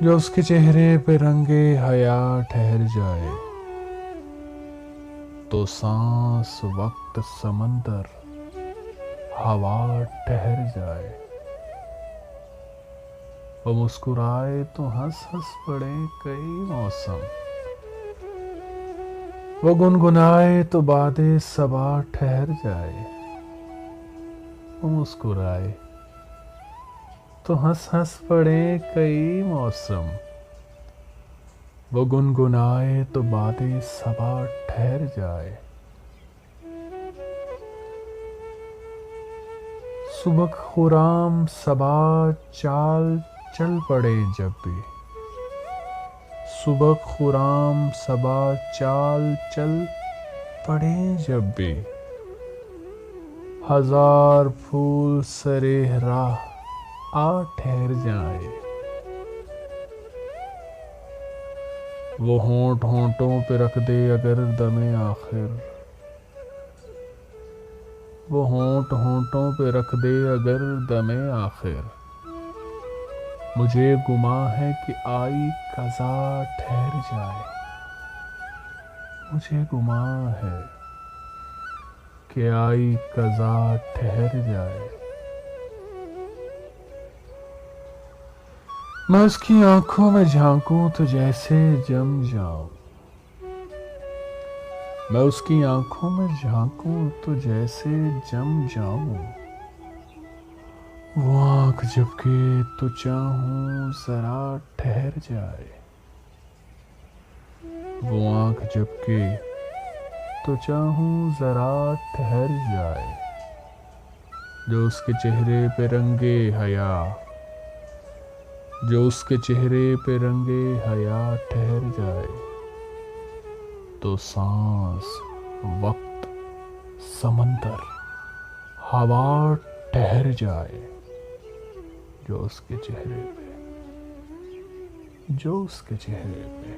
जो उसके चेहरे पे रंगे हया ठहर जाए, तो सांस वक्त समंदर हवा ठहर जाए। वो मुस्कुराए तो हंस हंस पड़े कई मौसम, वो गुनगुनाए तो बादे सबा ठहर जाए। वो मुस्कुराए तो हंस हंस पड़े कई मौसम, वो गुनगुनाए तो बादे सबा ठहर जाए। सुबह खुराम सबा चाल चल पड़े जब भी, सुबह खुराम सबा चाल चल पड़े जब भी, हजार फूल सरे राह आ ठहर जाए। वो होंठ होंठों पे रख दे अगर दमे आखिर, वो होंठ होंठों पे रख दे अगर दमे आखिर। मुझे गुमा है कि आई कज़ा ठहर जाए, मुझे गुमा है कि आई कज़ा ठहर जाए। मैं उसकी आंखों में झांकूं तो जैसे जम जाऊं, मैं उसकी आंखों में झांकूं तो जैसे जम जाऊं। वो आंख झपके तो चाहूं जरा ठहर जाए, वो आंख झपके तो चाहूं जरा ठहर जाए। जो उसके चेहरे पे रंगे हया, जो उसके चेहरे पे रंगे हया ठहर जाए, तो सांस वक्त समंदर हवा ठहर जाए। जो उसके चेहरे पे, जो उसके चेहरे पे